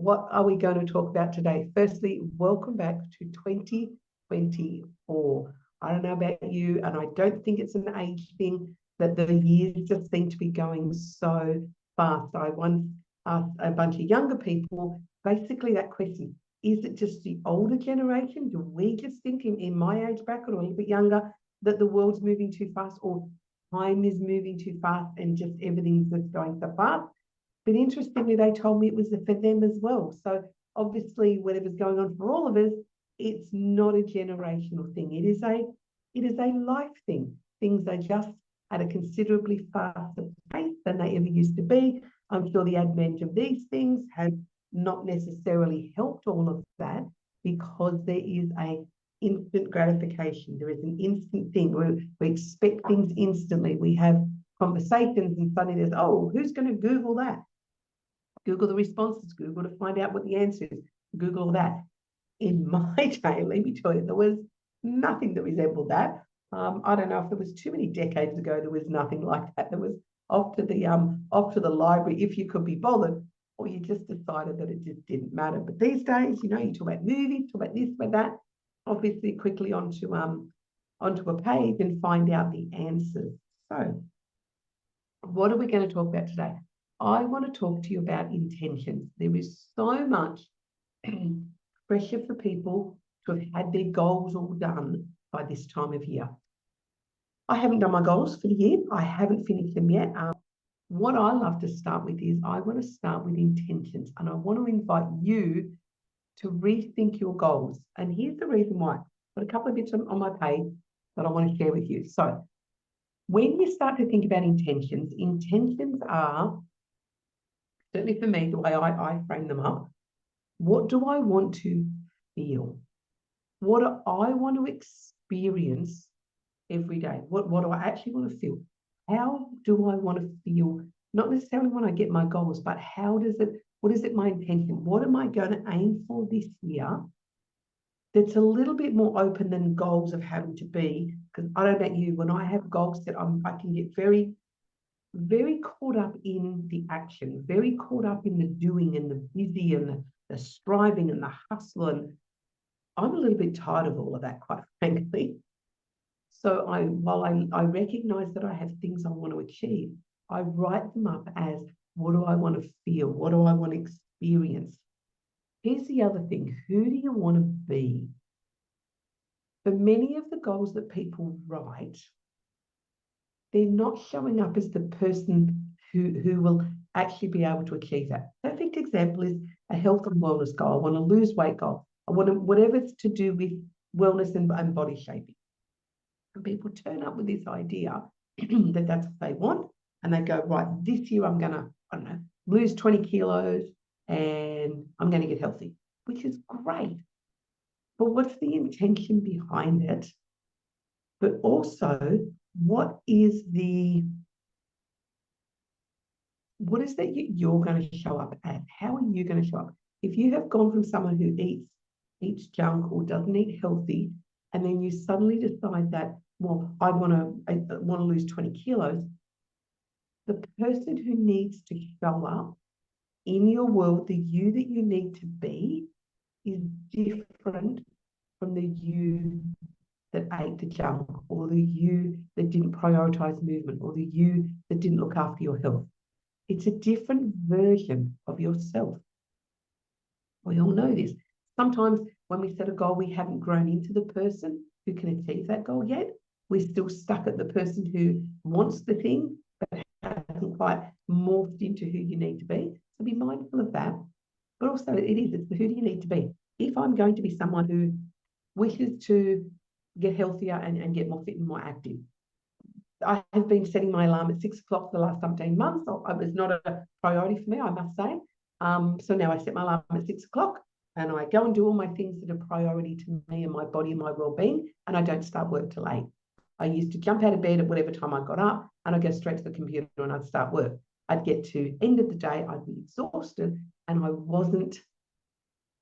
what are we going to talk about today? Firstly, welcome back to 2024. I don't know about you, and I don't think it's an age thing, that the years just seem to be going so fast. I once asked a bunch of younger people basically that question: is it just the older generation? Do we just think in my age bracket or a little bit younger that the world's moving too fast, or time is moving too fast and just everything's just going so fast? But interestingly, they told me it was for them as well. So obviously, whatever's going on for all of us, it's not a generational thing. It is a life thing. Things are just at a considerably faster pace than they ever used to be. I'm sure the advent of these things has not necessarily helped all of that, because there is a instant gratification. There is an instant thing. We expect things instantly. We have conversations and suddenly there's, oh, who's going to Google that? Google the responses, Google to find out what the answer is, Google that. In my day, let me tell you, there was nothing that resembled that. I don't know if it was too many decades ago, there was nothing like that. There was off to the library if you could be bothered, or you just decided that it just didn't matter. But these days, you talk about movies, talk about this, about that, obviously quickly onto a page and find out the answers. So what are we going to talk about today? I want to talk to you about intentions. There is so much pressure for people to have had their goals all done by this time of year. I haven't done my goals for the year. I haven't finished them yet. What I love to start with is I want to start with intentions, and I want to invite you to rethink your goals. And here's the reason why. I've got a couple of bits on my page that I want to share with you. So when you start to think about intentions are, certainly for me, the way I frame them up, what do I want to feel? What do I want to experience every day? What do I actually want to feel? How do I want to feel? Not necessarily when I get my goals, but what is it my intention? What am I going to aim for this year that's a little bit more open than goals of having to be? Because I don't know about you, when I have goals that I can get very, very caught up in the action, very caught up in the doing and the busy and the striving and the hustle. And I'm a little bit tired of all of that, quite frankly. So while I recognize that I have things I want to achieve, I write them up as, what do I want to feel? What do I want to experience? Here's the other thing. Who do you want to be? For many of the goals that people write, they're not showing up as the person who will actually be able to achieve that. Perfect example is a health and wellness goal. I want to lose weight goal. I want to, whatever's to do with wellness and body shaping. And people turn up with this idea that that's what they want, and they go, right, this year I'm going to, I don't know, lose 20 kilos and I'm going to get healthy, which is great. But what's the intention behind it? But also, what is that you're going to show up at? How are you going to show up? If you have gone from someone who eats junk or doesn't eat healthy, and then you suddenly decide that, well, I want to lose 20 kilos, the person who needs to show up in your world, the you that you need to be, is different from the you that ate the junk, or the you that didn't prioritize movement, or the you that didn't look after your health. It's a different version of yourself. We all know this. Sometimes when we set a goal, we haven't grown into the person who can achieve that goal yet. We're still stuck at the person who wants the thing, but hasn't quite morphed into who you need to be. So be mindful of that. But also it's the who do you need to be. If I'm going to be someone who wishes to get healthier and get more fit and more active, I have been setting my alarm at 6 o'clock for the last 17 months. So it was not a priority for me, I must say. So now I set my alarm at 6 o'clock and I go and do all my things that are priority to me and my body and my well-being, and I don't start work till 8. I used to jump out of bed at whatever time I got up and I'd go straight to the computer and I'd start work. I'd get to end of the day, I'd be exhausted, and I wasn't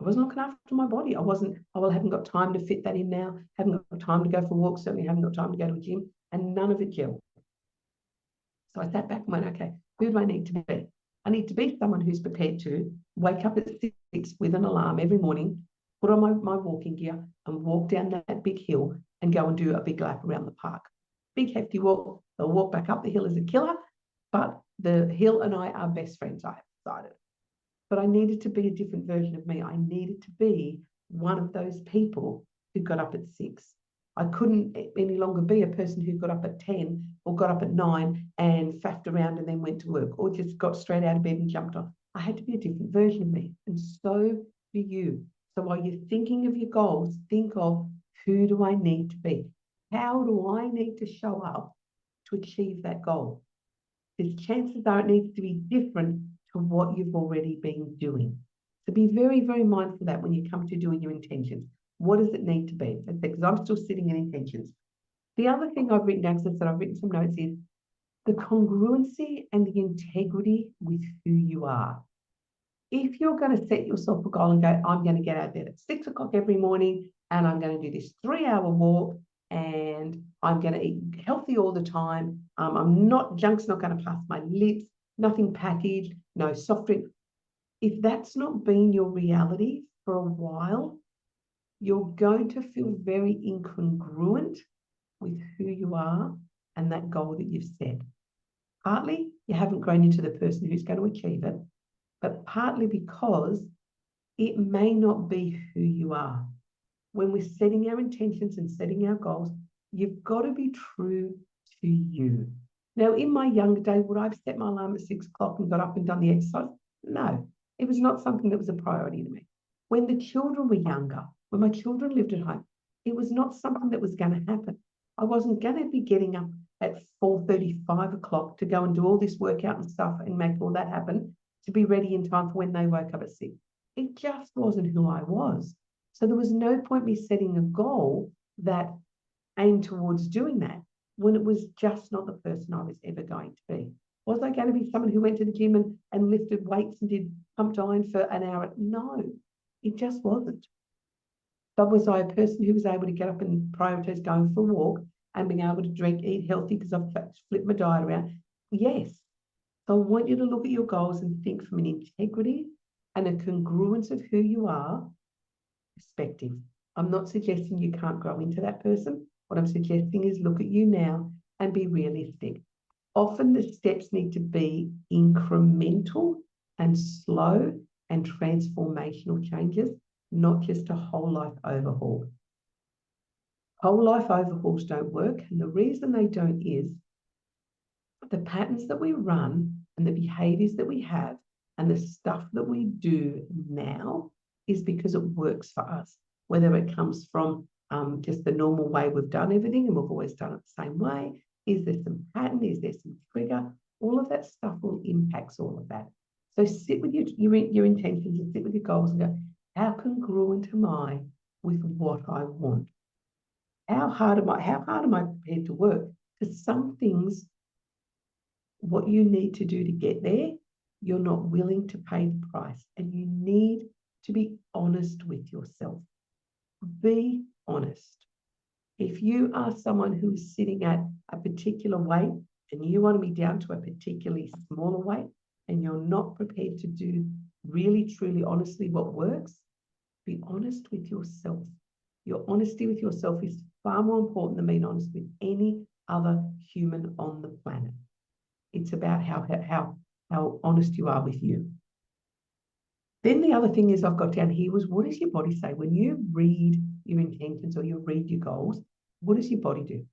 looking after my body. I haven't got time to fit that in now, haven't got time to go for walks, certainly haven't got time to go to a gym, and none of it gelled. So I sat back and went, okay, who do I need to be? I need to be someone who's prepared to wake up at 6 with an alarm every morning, put on my walking gear and walk down that big hill and go and do a big lap around the park. Big hefty walk. They'll walk back up the hill as a killer, but the hill and I are best friends, I have decided. But I needed to be a different version of me. I needed to be one of those people who got up at 6. I couldn't any longer be a person who got up at 10 or got up at 9 and faffed around and then went to work or just got straight out of bed and jumped on. I had to be a different version of me. And so do you. So while you're thinking of your goals, think of, who do I need to be? How do I need to show up to achieve that goal? Because chances are it needs to be different to what you've already been doing. So be very, very mindful of that when you come to doing your intentions. What does it need to be? Because I'm still sitting in intentions. The other thing I've written down, because I've written some notes, is the congruency and the integrity with who you are. If you're going to set yourself a goal and go, I'm going to get out of bed at 6 o'clock every morning and I'm going to do this 3-hour walk and I'm going to eat healthy all the time. Junk's not going to pass my lips, nothing packaged, no soft drink. If that's not been your reality for a while, you're going to feel very incongruent with who you are and that goal that you've set. Partly you haven't grown into the person who's going to achieve it, but partly because it may not be who you are. When we're setting our intentions and setting our goals, you've got to be true to you. Now, in my younger day, would I have set my alarm at 6 o'clock and got up and done the exercise? No, it was not something that was a priority to me. When the children were younger, when my children lived at home, it was not something that was going to happen. I wasn't going to be getting up at 4:30, 5 o'clock to go and do all this workout and stuff and make all that happen to be ready in time for when they woke up at 6. It just wasn't who I was. So there was no point me setting a goal that aimed towards doing that when it was just not the person I was ever going to be. Was I going to be someone who went to the gym and lifted weights and did pumped iron for an hour? No, it just wasn't. But was I a person who was able to get up and prioritize going for a walk and being able to eat healthy because I've flipped my diet around? Yes. So I want you to look at your goals and think from an integrity and a congruence of who you are perspective. I'm not suggesting you can't grow into that person. What I'm suggesting is look at you now and be realistic. Often the steps need to be incremental and slow and transformational changes, not just a whole life overhaul. Whole life overhauls don't work. And the reason they don't is the patterns that we run and the behaviors that we have and the stuff that we do now is because it works for us, whether it comes from just the normal way we've done everything and we've always done it the same way. Is there some pattern? Is there some trigger? All of that stuff will impact all of that. So sit with your intentions and sit with your goals and go, how congruent am I with what I want? How hard am I prepared to work? Because some things, what you need to do to get there, you're not willing to pay the price. And you need to be honest with yourself. Be honest. If you are someone who is sitting at a particular weight and you want to be down to a particularly smaller weight and you're not prepared to do really, truly, honestly what works, be honest with yourself. Your honesty with yourself is far more important than being honest with any other human on the planet. It's about how honest you are with you. Then the other thing is I've got down here was, what does your body say? When you read your intentions or you read your goals, what does your body do?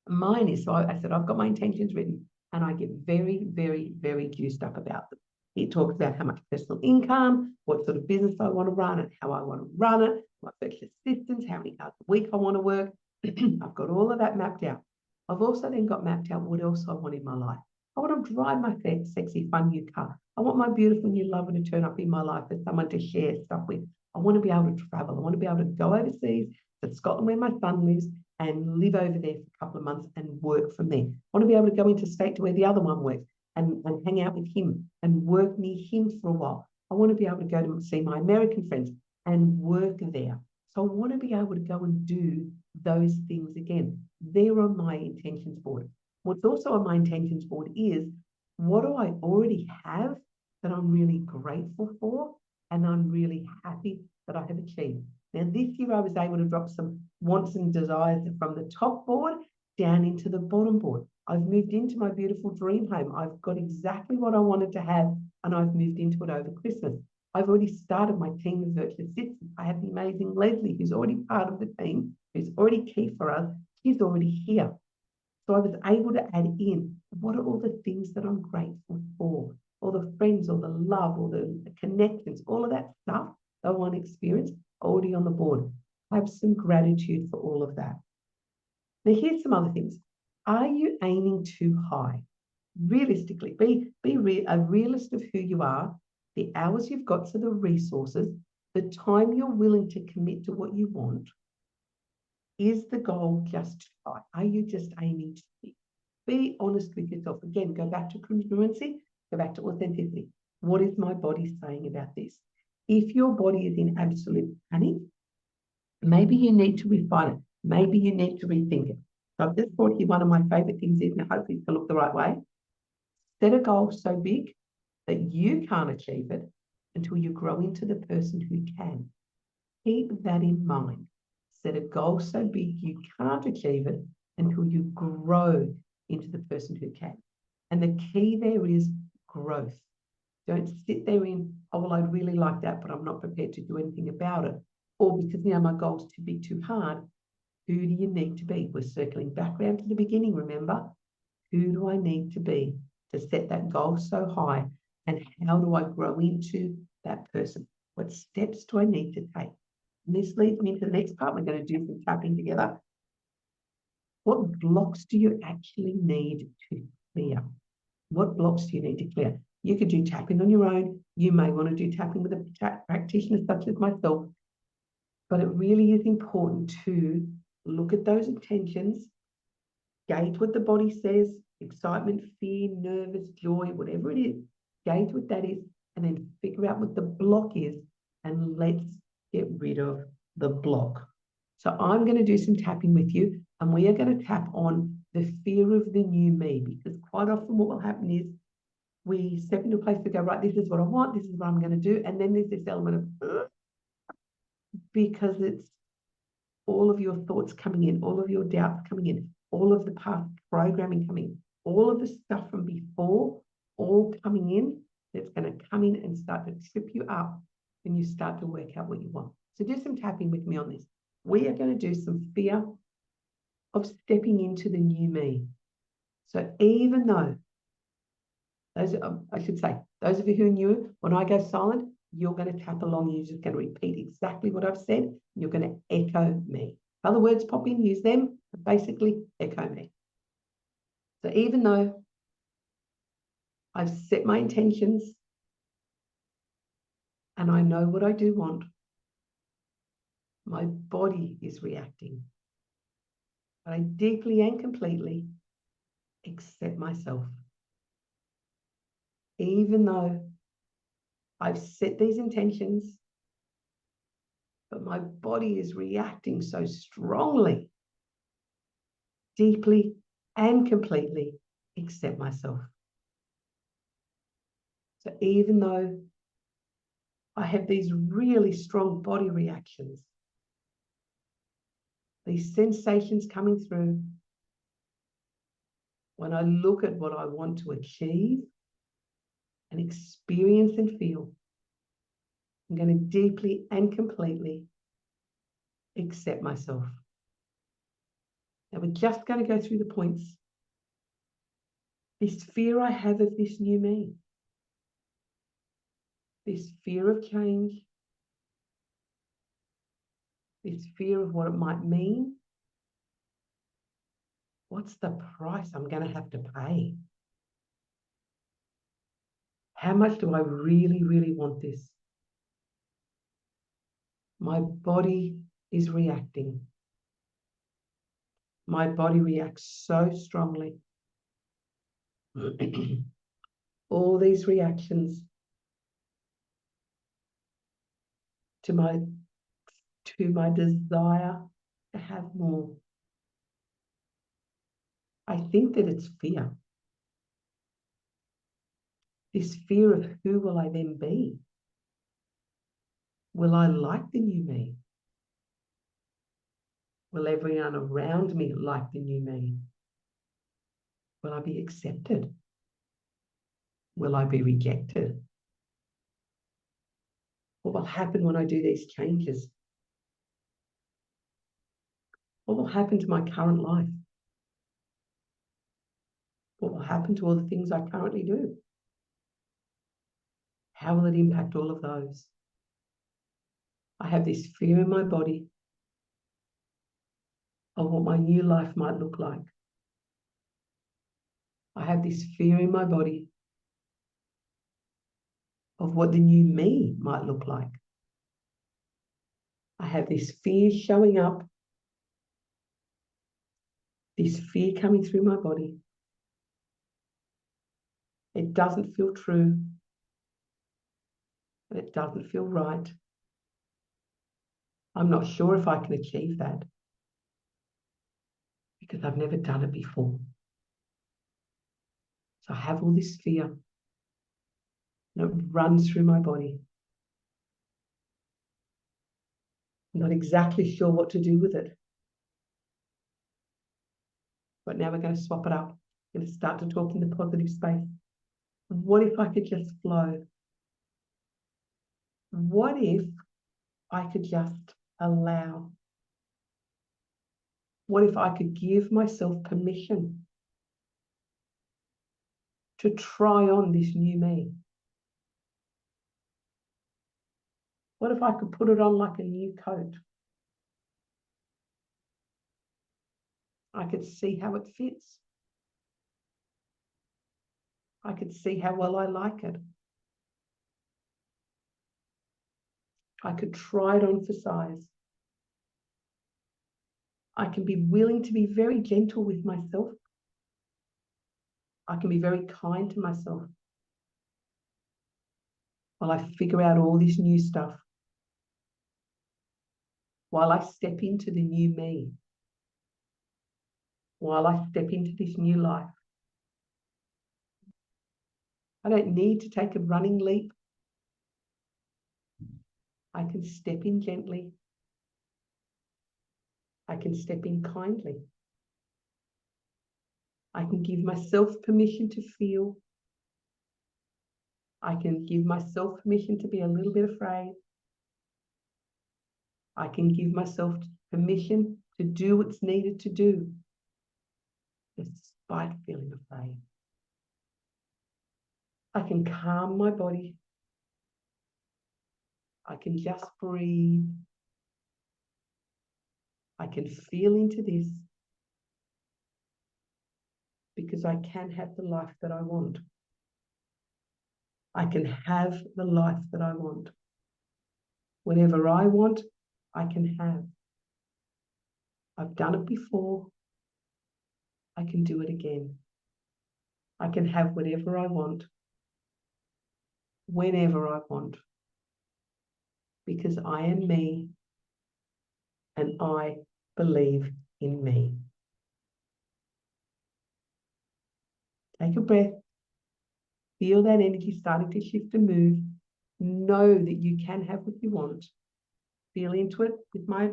Mine is, so I said, I've got my intentions written and I get very, very, very juiced up about them. It talks about how much personal income, what sort of business I want to run and how I want to run it, my virtual assistants, how many hours a week I want to work. I've got all of that mapped out. I've also then got mapped out what else I want in my life. I want to drive my sexy, fun new car. I want my beautiful new lover to turn up in my life as someone to share stuff with. I want to be able to travel. I want to be able to go overseas to Scotland where my son lives and live over there for a couple of months and work from there. I want to be able to go interstate to where the other one works and hang out with him and work near him for a while. I want to be able to go to see my American friends and work there. So I want to be able to go and do those things again. They're on my intentions board. What's also on my intentions board is What do I already have that I'm really grateful for and I'm really happy that I have achieved? Now, this year I was able to drop some wants and desires from the top board down into the bottom board. I've moved into my beautiful dream home. I've got exactly what I wanted to have, and I've moved into it over Christmas. I've already started my team of virtual assistants. I have the amazing Leslie, who's already part of the team, who's already key for us. She's already here. So I was able to add in, what are all the things that I'm grateful for? All the friends, all the love, all the connections, all of that stuff that I want to experience already on the board. Have some gratitude for all of that. Now, here's some other things. Are you aiming too high? Realistically, be a realist of who you are, the hours you've got, so the resources, the time you're willing to commit to what you want. Is the goal just too high? Are you just aiming too big? Be honest with yourself. Again, go back to congruency, go back to authenticity. What is my body saying about this? If your body is in absolute panic, maybe you need to refine it. Maybe you need to rethink it. So I've just brought you one of my favorite things is, and hopefully it's going to look the right way. Set a goal so big that you can't achieve it until you grow into the person who can. Keep that in mind. Set a goal so big you can't achieve it until you grow into the person who can. And the key there is growth. Don't sit there in, oh, well, I'd really like that, but I'm not prepared to do anything about it. Or because now my goal's too big, too hard. Who do you need to be? We're circling back around to the beginning, remember? Who do I need to be to set that goal so high? And how do I grow into that person? What steps do I need to take? And this leads me to the next part. We're going to do some tapping together. What blocks do you actually need to clear? What blocks do you need to clear? You could do tapping on your own. You may want to do tapping with a practitioner such as myself. But it really is important to look at those intentions, gauge what the body says, excitement, fear, nervous, joy, whatever it is, gauge what that is, and then figure out what the block is, and let's get rid of the block. So I'm going to do some tapping with you, and we are going to tap on the fear of the new me, because quite often what will happen is we step into a place to go, right, this is what I want, this is what I'm going to do, and then there's this element of, because it's all of your thoughts coming in, all of your doubts coming in, all of the past programming coming in, all of the stuff from before, all coming in, that's going to come in and start to trip you up when you start to work out what you want. So do some tapping with me on this. We are going to do some fear of stepping into the new me. So even though, I should say, those of you who are new, when I go silent, you're going to tap along. You're just going to repeat exactly what I've said. You're going to echo me. If other words pop in, use them, but basically echo me. So even though I've set my intentions and I know what I do want, my body is reacting. But I deeply and completely accept myself. Even though I've set these intentions, but my body is reacting so strongly, deeply and completely accept myself. So even though I have these really strong body reactions, these sensations coming through, when I look at what I want to achieve and experience and feel, I'm going to deeply and completely accept myself. Now we're just going to go through the points. This fear I have of this new me, this fear of change, this fear of what it might mean. What's the price I'm going to have to pay? How much do I really, really want this? My body is reacting. My body reacts so strongly. All these reactions to my desire to have more. I think that it's fear. This fear of who will I then be? Will I like the new me? Will everyone around me like the new me? Will I be accepted? Will I be rejected? What will happen when I do these changes? What will happen to my current life? What will happen to all the things I currently do? How will it impact all of those? I have this fear in my body of what my new life might look like. I have this fear in my body of what the new me might look like. I have this fear showing up, this fear coming through my body. It doesn't feel true, and it doesn't feel right. I'm not sure if I can achieve that because I've never done it before. So I have all this fear, and it runs through my body. I'm not exactly sure what to do with it. But now we're going to swap it up. We're going to start to talk in the positive space. What if I could just flow? What if I could just allow? What if I could give myself permission to try on this new me? What if I could put it on like a new coat? I could see how it fits. I could see how well I like it. I could try it on for size. I can be willing to be very gentle with myself. I can be very kind to myself while I figure out all this new stuff, while I step into the new me, while I step into this new life. I don't need to take a running leap. I can step in gently. I can step in kindly. I can give myself permission to feel. I can give myself permission to be a little bit afraid. I can give myself permission to do what's needed to do, despite feeling afraid. I can calm my body. I can just breathe. I can feel into this because I can have the life that I want. I can have the life that I want. Whenever I want, I can have. I've done it before. I can do it again. I can have whatever I want, whenever I want, because I am me and I believe in me. Take a breath. Feel that energy starting to shift and move. Know that you can have what you want. Feel into it with my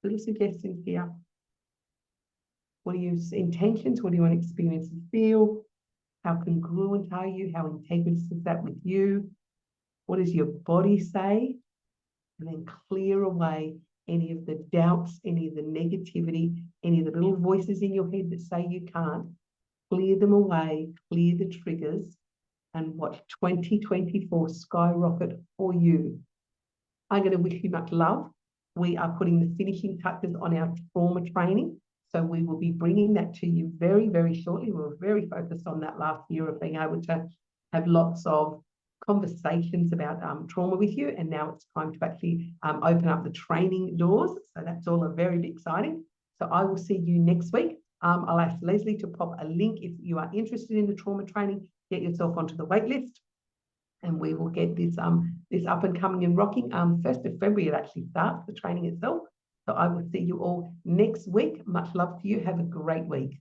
little suggestions here. What are your intentions? What do you want to experience and feel? How congruent are you? How integrous is that with you? What does your body say? And then clear away any of the doubts, any of the negativity, any of the little voices in your head that say you can't. Clear them away, clear the triggers, and watch 2024 skyrocket for you. I'm going to wish you much love. We are putting the finishing touches on our trauma training. So we will be bringing that to you very, very shortly. We were very focused on that last year of being able to have lots of conversations about trauma with you. And now it's time to actually open up the training doors. So that's all very exciting. So I will see you next week. I'll ask Leslie to pop a link if you are interested in the trauma training. Get yourself onto the wait list. And we will get this this up and coming and rocking. 1st of February, it actually starts, the training itself. So I will see you all next week. Much love to you. Have a great week.